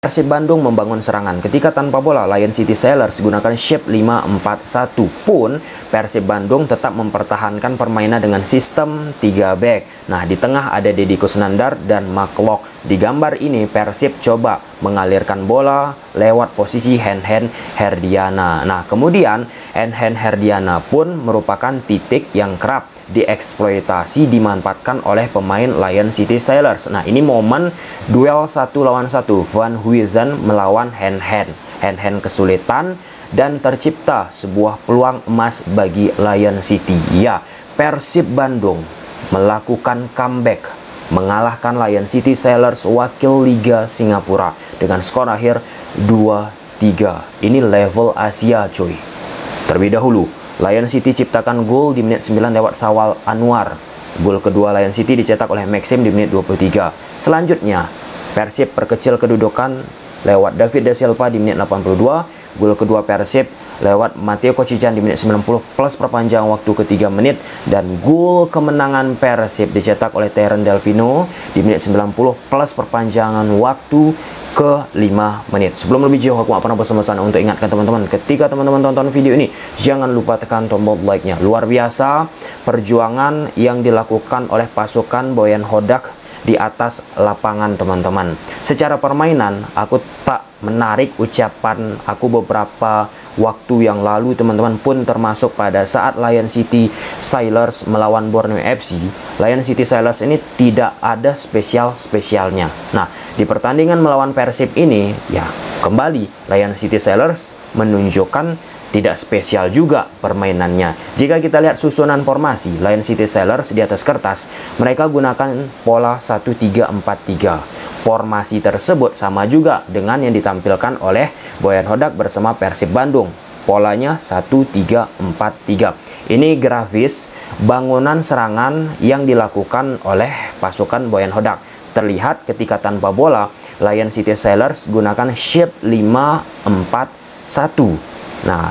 Persib Bandung membangun serangan. Ketika tanpa bola, Lion City Sailors gunakan shape 5-4-1. Pun Persib Bandung tetap mempertahankan permainan dengan sistem 3 back. Nah, di tengah ada Deddy Kusnandar dan Maklok. Di gambar ini Persib coba mengalirkan bola lewat posisi Hen-Hen Herdiana. Nah, kemudian Hen-Hen Herdiana pun merupakan titik yang kerap dieksploitasi, dimanfaatkan oleh pemain Lion City Sailors. Nah, ini momen duel 1 lawan 1 Van Huizen melawan Hen-Hen. Hen-Hen kesulitan dan tercipta sebuah peluang emas bagi Lion City. Ya, Persib Bandung melakukan comeback, mengalahkan Lion City Sailors wakil Liga Singapura dengan skor akhir 2-3. Ini level Asia, cuy. Terlebih dahulu, Lion City ciptakan gol di menit 9 lewat Sawal Anwar. Gol kedua Lion City dicetak oleh Maxim di menit 23. Selanjutnya, Persib perkecil kedudukan lewat David Da Silva di menit 82. Gol kedua Persib lewat Matteo Kocijan di menit 90 plus perpanjangan waktu ke 3 menit. Dan gol kemenangan Persib dicetak oleh Terren Delvino di menit 90 plus perpanjangan waktu ke 5 menit. Sebelum lebih jauh, aku gak pernah bosan-bosan untuk ingatkan teman-teman, ketika teman-teman tonton video ini, jangan lupa tekan tombol like-nya. Luar biasa perjuangan yang dilakukan oleh pasukan Boyan Hodak di atas lapangan, teman-teman. Secara permainan, aku tak menarik ucapan aku beberapa waktu yang lalu, teman-teman, pun termasuk pada saat Lion City Sailors melawan Borneo FC. Lion City Sailors ini tidak ada spesialnya. Nah, di pertandingan melawan Persib ini, ya kembali Lion City Sailors menunjukkan tidak spesial juga permainannya. Jika kita lihat susunan formasi Lion City Sailors di atas kertas, mereka gunakan pola 1-3-4-3. Formasi tersebut sama juga dengan yang ditampilkan oleh Boyan Hodak bersama Persib Bandung. Polanya 1-3-4-3. Ini grafis bangunan serangan yang dilakukan oleh pasukan Boyan Hodak. Terlihat ketika tanpa bola, Lion City Sailors gunakan shape 5-4-1. Nah,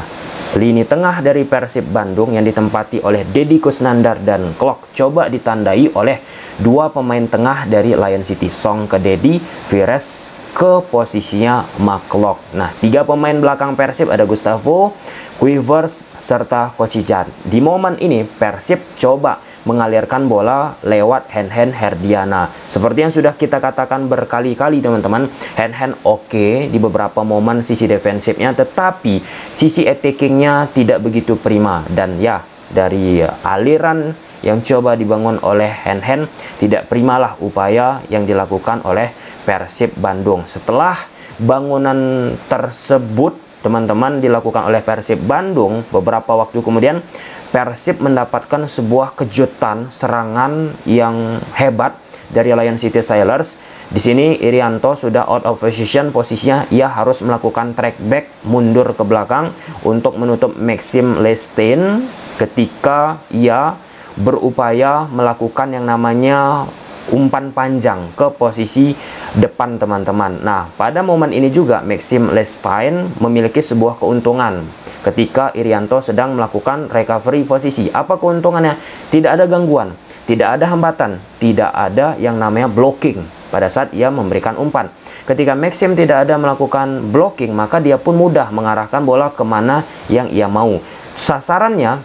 lini tengah dari Persib Bandung yang ditempati oleh Deddy Kusnandar dan Klok coba ditandai oleh dua pemain tengah dari Lion City. Song ke Deddy, Vires ke posisinya Maklok. Nah, tiga pemain belakang Persib ada Gustavo, Quivers, serta Kocijan. Di momen ini Persib coba mengalirkan bola lewat Hen-Hen Herdiana. Seperti yang sudah kita katakan berkali-kali, teman-teman, Hen-Hen oke di beberapa momen sisi defensifnya, tetapi sisi attackingnya tidak begitu prima. Dan ya, dari aliran yang coba dibangun oleh Hen-Hen, tidak primalah upaya yang dilakukan oleh Persib Bandung. Setelah bangunan tersebut, teman-teman, dilakukan oleh Persib Bandung, beberapa waktu kemudian Persib mendapatkan sebuah kejutan serangan yang hebat dari Lion City Sailors. Di sini Irianto sudah out of position, posisinya ia harus melakukan track back mundur ke belakang untuk menutup Maxim Lestein ketika ia berupaya melakukan yang namanya umpan panjang ke posisi depan, teman-teman. Nah, pada momen ini juga Maxim Lestein memiliki sebuah keuntungan ketika Irianto sedang melakukan recovery posisi. Apa keuntungannya? Tidak ada gangguan, tidak ada hambatan, tidak ada yang namanya blocking pada saat ia memberikan umpan. Ketika Maxim tidak ada melakukan blocking, maka dia pun mudah mengarahkan bola kemana yang ia mau. Sasarannya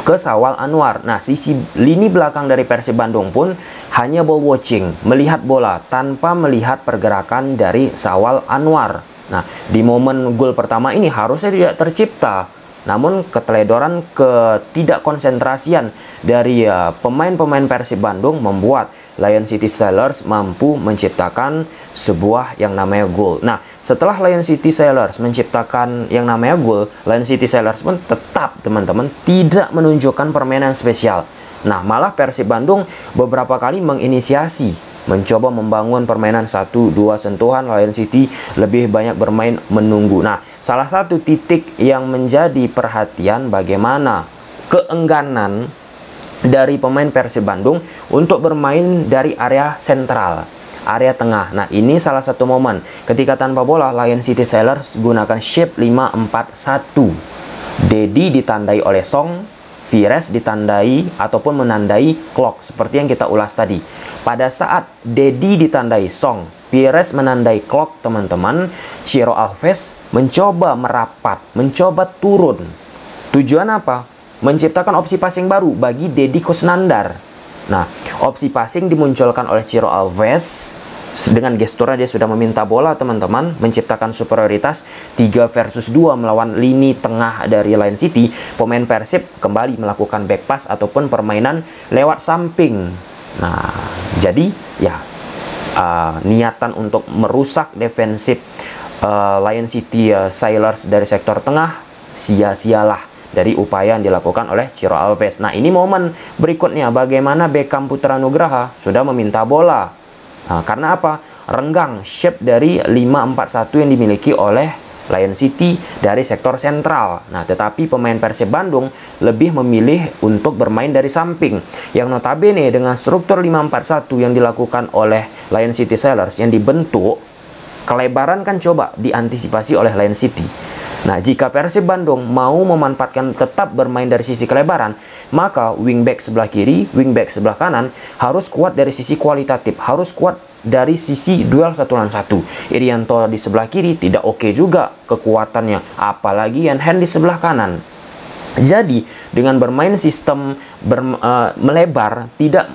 ke Sawal Anwar. Nah, sisi lini belakang dari Persib Bandung pun hanya ball watching, melihat bola tanpa melihat pergerakan dari Sawal Anwar. Nah, di momen gol pertama ini harusnya tidak tercipta. Namun keteledoran, ketidakkonsentrasian dari pemain-pemain Persib Bandung membuat Lion City Sailors mampu menciptakan sebuah yang namanya gol. Nah, setelah Lion City Sailors menciptakan yang namanya gol, Lion City Sailors pun tetap, teman-teman, tidak menunjukkan permainan spesial. Nah, malah Persib Bandung beberapa kali menginisiasi, mencoba membangun permainan 1-2 sentuhan. Lion City lebih banyak bermain menunggu. Nah, salah satu titik yang menjadi perhatian bagaimana keengganan dari pemain Persib Bandung untuk bermain dari area sentral, area tengah. Nah, ini salah satu momen ketika tanpa bola Lion City Sailors gunakan shape 5-4-1. Deddy ditandai oleh Song, Vires ditandai ataupun menandai Klok seperti yang kita ulas tadi. Pada saat Dedi ditandai Song, Vires menandai Klok, teman-teman, Ciro Alves mencoba merapat, mencoba turun. Tujuan apa? Menciptakan opsi passing baru bagi Deddy Kusnandar. Nah, opsi passing dimunculkan oleh Ciro Alves. Dengan gesturnya dia sudah meminta bola, teman-teman, menciptakan superioritas 3 versus 2 melawan lini tengah dari Lion City. Pemain Persib kembali melakukan back pass ataupun permainan lewat samping. Nah, jadi ya niatan untuk merusak defensif Lion City Sailors dari sektor tengah sia-sialah dari upaya yang dilakukan oleh Ciro Alves. Nah, ini momen berikutnya bagaimana Beckham Putra Nugraha sudah meminta bola. Nah, karena apa? Renggang shape dari 5-4-1 yang dimiliki oleh Lion City dari sektor sentral. Nah, tetapi pemain Persib Bandung lebih memilih untuk bermain dari samping. Yang notabene dengan struktur 5-4-1 yang dilakukan oleh Lion City Sailors yang dibentuk, kelebaran kan coba diantisipasi oleh Lion City. Nah, jika Persib Bandung mau memanfaatkan tetap bermain dari sisi kelebaran, maka wingback sebelah kiri, wingback sebelah kanan harus kuat dari sisi kualitatif, harus kuat dari sisi duel 1 lawan 1. Irianto di sebelah kiri tidak oke juga kekuatannya, apalagi Yanhen di sebelah kanan. Jadi, dengan bermain sistem melebar tidak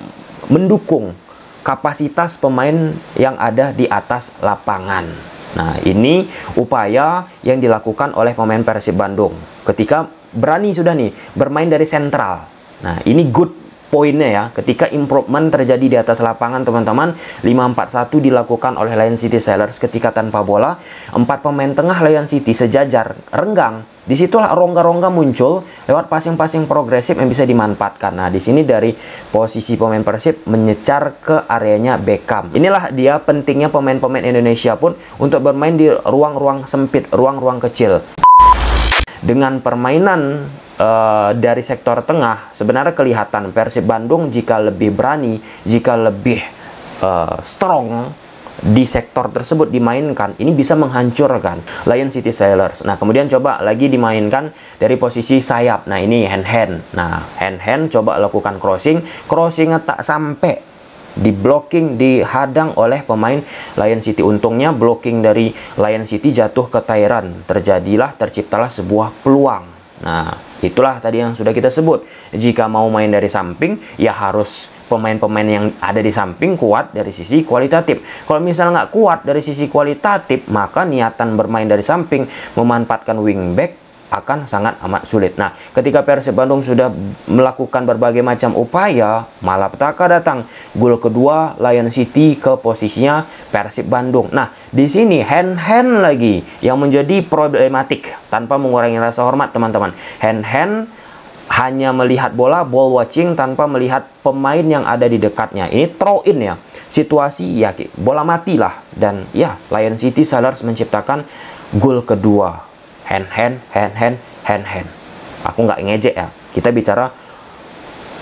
mendukung kapasitas pemain yang ada di atas lapangan. Nah, ini upaya yang dilakukan oleh pemain Persib Bandung ketika berani sudah nih bermain dari sentral. Nah, ini good poinnya ya, ketika improvement terjadi di atas lapangan, teman-teman. 5-4-1 dilakukan oleh Lion City Sailors ketika tanpa bola. 4 pemain tengah Lion City sejajar renggang. Disitulah rongga-rongga muncul lewat passing-passing progresif yang bisa dimanfaatkan. Nah, di sini dari posisi pemain Persib menyecar ke areanya Beckham. Inilah dia pentingnya pemain-pemain Indonesia pun untuk bermain di ruang-ruang sempit, ruang-ruang kecil. Dengan permainan dari sektor tengah, sebenarnya kelihatan Persib Bandung jika lebih berani, jika lebih strong di sektor tersebut dimainkan, ini bisa menghancurkan Lion City Sailors. Nah, kemudian coba lagi dimainkan dari posisi sayap. Nah, ini hand-hand. Nah, hand-hand coba lakukan crossingnya tak sampai, di blocking, dihadang oleh pemain Lion City. Untungnya blocking dari Lion City jatuh ke Tyran, terciptalah sebuah peluang. Nah, itulah tadi yang sudah kita sebut. Jika mau main dari samping, ya harus pemain-pemain yang ada di samping kuat dari sisi kualitatif. Kalau misalnya nggak kuat dari sisi kualitatif, maka niatan bermain dari samping, memanfaatkan wingback akan sangat amat sulit. Nah, ketika Persib Bandung sudah melakukan berbagai macam upaya, malapetaka datang. Gol kedua Lion City ke posisinya Persib Bandung. Nah, di sini hand-hand lagi yang menjadi problematik tanpa mengurangi rasa hormat, teman-teman. Hand-hand hanya melihat bola, ball watching, tanpa melihat pemain yang ada di dekatnya. Ini throw in ya. Situasi ya bola mati lah. Dan ya, Lion City Sailors menciptakan gol kedua. Hand-hand. Aku nggak ngejek ya. Kita bicara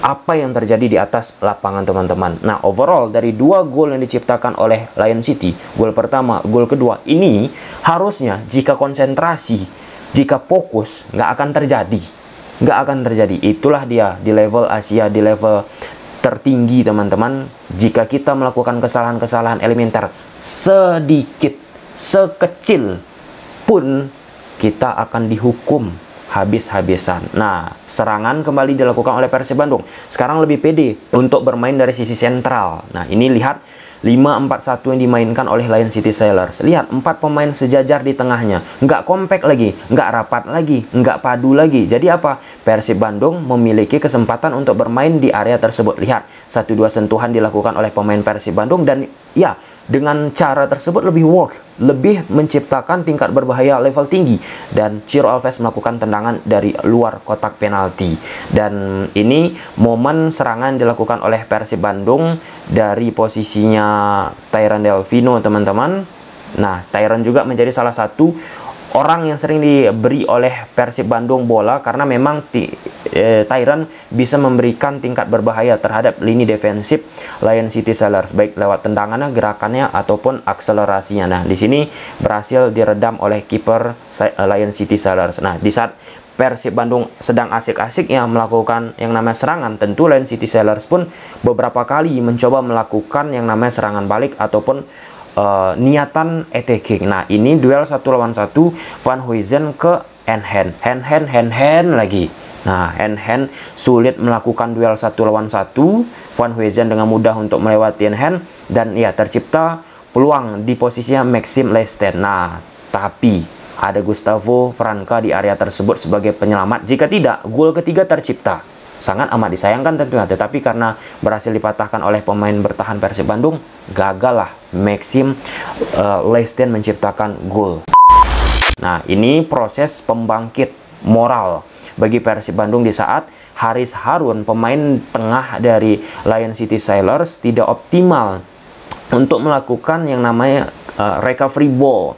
apa yang terjadi di atas lapangan, teman-teman. Nah, overall dari 2 gol yang diciptakan oleh Lion City, gol pertama, gol kedua, ini harusnya jika konsentrasi, jika fokus, nggak akan terjadi. Itulah dia di level Asia, di level tertinggi, teman-teman. Jika kita melakukan kesalahan-kesalahan elementer sedikit, sekecil pun, kita akan dihukum habis-habisan. Nah, serangan kembali dilakukan oleh Persib Bandung. Sekarang lebih pede untuk bermain dari sisi sentral. Nah, ini lihat 5-4-1 yang dimainkan oleh Lion City Sailors. Lihat, 4 pemain sejajar di tengahnya. Nggak kompak lagi, nggak rapat lagi, nggak padu lagi. Jadi apa? Persib Bandung memiliki kesempatan untuk bermain di area tersebut. Lihat, 1-2 sentuhan dilakukan oleh pemain Persib Bandung. Dan ya, dengan cara tersebut lebih lebih menciptakan tingkat berbahaya level tinggi. Dan Ciro Alves melakukan tendangan dari luar kotak penalti. Dan ini momen serangan dilakukan oleh Persib Bandung dari posisinya Tyran Delvino, teman-teman. Nah, Tyran juga menjadi salah satu orang yang sering diberi oleh Persib Bandung bola, karena memang Tyrann bisa memberikan tingkat berbahaya terhadap lini defensif Lion City Sailors, baik lewat tendangannya, gerakannya, ataupun akselerasinya. Nah, di sini berhasil diredam oleh kiper Lion City Sailors. Nah, di saat Persib Bandung sedang asik-asiknya melakukan yang namanya serangan, tentu Lion City Sailors pun beberapa kali mencoba melakukan yang namanya serangan balik ataupun niatan attacking. Nah, ini duel 1 lawan 1, Van Huysen ke hand lagi. Nah, hand sulit melakukan duel 1 lawan 1, Van Huysen dengan mudah untuk melewati hand, dan ya tercipta peluang di posisinya Maxime Lesten. Nah, tapi ada Gustavo Franca di area tersebut sebagai penyelamat. Jika tidak, gol ketiga tercipta. Sangat amat disayangkan tentunya, tetapi karena berhasil dipatahkan oleh pemain bertahan Persib Bandung, gagallah Maxime Lesten menciptakan gol. Nah, ini proses pembangkit moral bagi Persib Bandung di saat Haris Harun, pemain tengah dari Lion City Sailors, tidak optimal untuk melakukan yang namanya recovery ball,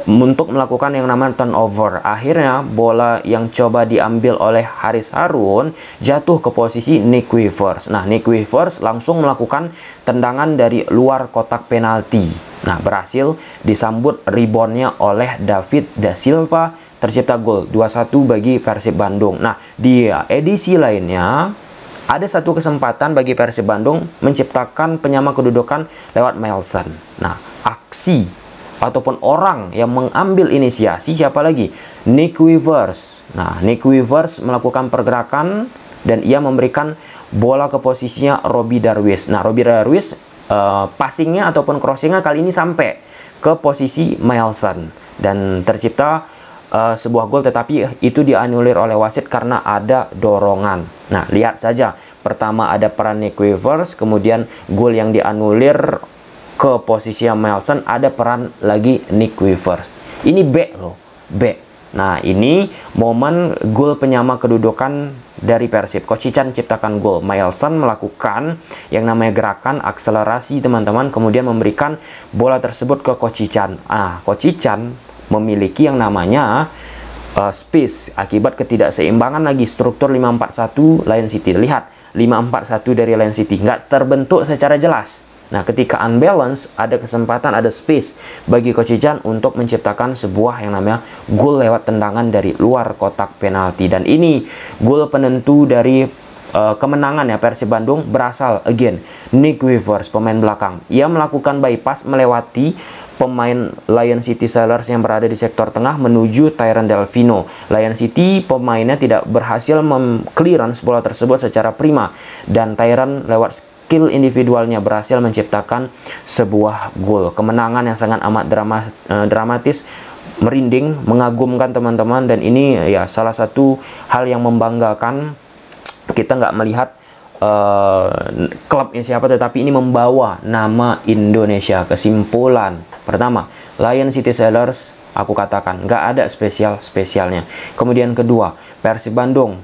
untuk melakukan yang namanya turnover. Akhirnya bola yang coba diambil oleh Haris Harun jatuh ke posisi Nick Weavers. Nah, Nick Weavers langsung melakukan tendangan dari luar kotak penalti. Nah, berhasil disambut reboundnya oleh David Da Silva, tercipta gol 2-1 bagi Persib Bandung. Nah, di edisi lainnya ada satu kesempatan bagi Persib Bandung menciptakan penyama kedudukan lewat Melson. Nah, aksi ataupun orang yang mengambil inisiasi siapa lagi? Nick Weavers. Nah, Nick Weavers melakukan pergerakan dan ia memberikan bola ke posisinya Robbie Darwish. Nah, Robbie Darwish passingnya ataupun crossingnya kali ini sampai ke posisi Melson dan tercipta sebuah gol, tetapi itu dianulir oleh wasit karena ada dorongan. Nah, lihat saja, pertama ada peran Nick Weavers, kemudian gol yang dianulir ke posisi Melson, ada peran lagi Nick Weavers. Ini back loh, back. Nah, ini momen gol penyama kedudukan dari Persib. Kocican ciptakan gol, Melson melakukan yang namanya gerakan akselerasi teman-teman, kemudian memberikan bola tersebut ke Kocican. Kocican memiliki yang namanya space akibat ketidakseimbangan lagi struktur 5-4-1 Lion City. Lihat, 5-4-1 dari Lion City nggak terbentuk secara jelas. Nah, ketika unbalance, ada kesempatan, ada space bagi Kocican untuk menciptakan sebuah yang namanya gol lewat tendangan dari luar kotak penalti. Dan ini gol penentu dari kemenangan ya Persib Bandung berasal again Nick Weavers, pemain belakang. Ia melakukan bypass melewati pemain Lion City Sailors yang berada di sektor tengah menuju Tyrann Delfino. Lion City pemainnya tidak berhasil mem-clearance bola tersebut secara prima, dan Tyrann lewat skill individualnya berhasil menciptakan sebuah gol. Kemenangan yang sangat amat dramatis, merinding, mengagumkan teman-teman, dan ini ya salah satu hal yang membanggakan. Kita nggak melihat klubnya siapa, tetapi ini membawa nama Indonesia. Kesimpulan pertama, Lion City Sailors, aku katakan nggak ada spesialnya. Kemudian kedua, Persib Bandung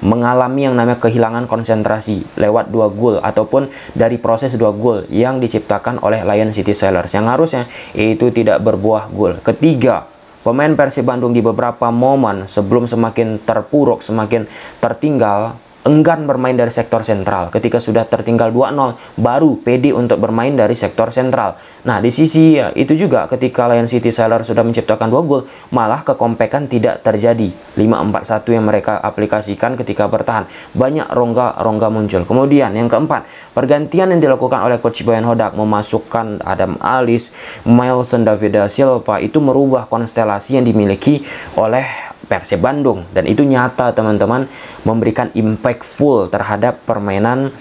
mengalami yang namanya kehilangan konsentrasi lewat 2 gol ataupun dari proses 2 gol yang diciptakan oleh Lion City Sailors yang harusnya itu tidak berbuah gol. Ketiga, pemain Persib Bandung di beberapa momen sebelum semakin terpuruk, semakin tertinggal, enggan bermain dari sektor sentral. Ketika sudah tertinggal 2-0, baru pede untuk bermain dari sektor sentral. Nah, di sisi ya, itu juga ketika Lion City Sailors sudah menciptakan 2 gol, malah kekompakan tidak terjadi. 5-4-1 yang mereka aplikasikan ketika bertahan. Banyak rongga-rongga muncul. Kemudian yang keempat, pergantian yang dilakukan oleh Coach Boyan Hodak memasukkan Adam Alis, Melson, David Da Silva, itu merubah konstelasi yang dimiliki oleh Persib Bandung, dan itu nyata teman-teman, memberikan impactful terhadap permainan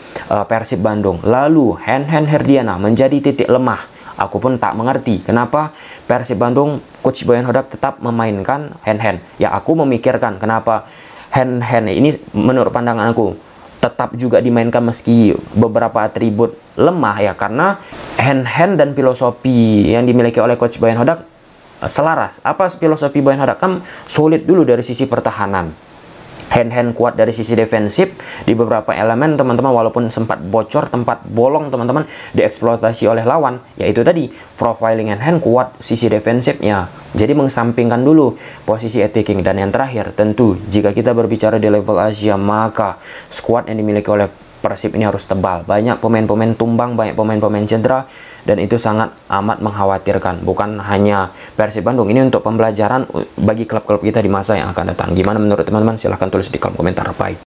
Persib Bandung. Lalu Hen Herdiana menjadi titik lemah. Aku pun tak mengerti kenapa Persib Bandung Coach Boyan Hodak tetap memainkan Hen. Ya, aku memikirkan kenapa Hen ini menurut pandangan aku tetap juga dimainkan meski beberapa atribut lemah ya, karena Hen dan filosofi yang dimiliki oleh Coach Boyan Hodak selaras. Apa filosofi Boyan Hodak? Kan solid dulu dari sisi pertahanan. hand kuat dari sisi defensif di beberapa elemen teman-teman, walaupun sempat bocor, tempat bolong teman-teman dieksploitasi oleh lawan, yaitu tadi profiling hand kuat sisi defensifnya. Jadi mengesampingkan dulu posisi attacking. Dan yang terakhir tentu jika kita berbicara di level Asia, maka squad yang dimiliki oleh Persib ini harus tebal. Banyak pemain-pemain tumbang, banyak pemain-pemain cedera, dan itu sangat amat mengkhawatirkan. Bukan hanya Persib Bandung, ini untuk pembelajaran bagi klub-klub kita di masa yang akan datang. Gimana menurut teman-teman? Silahkan tulis di kolom komentar. Bye.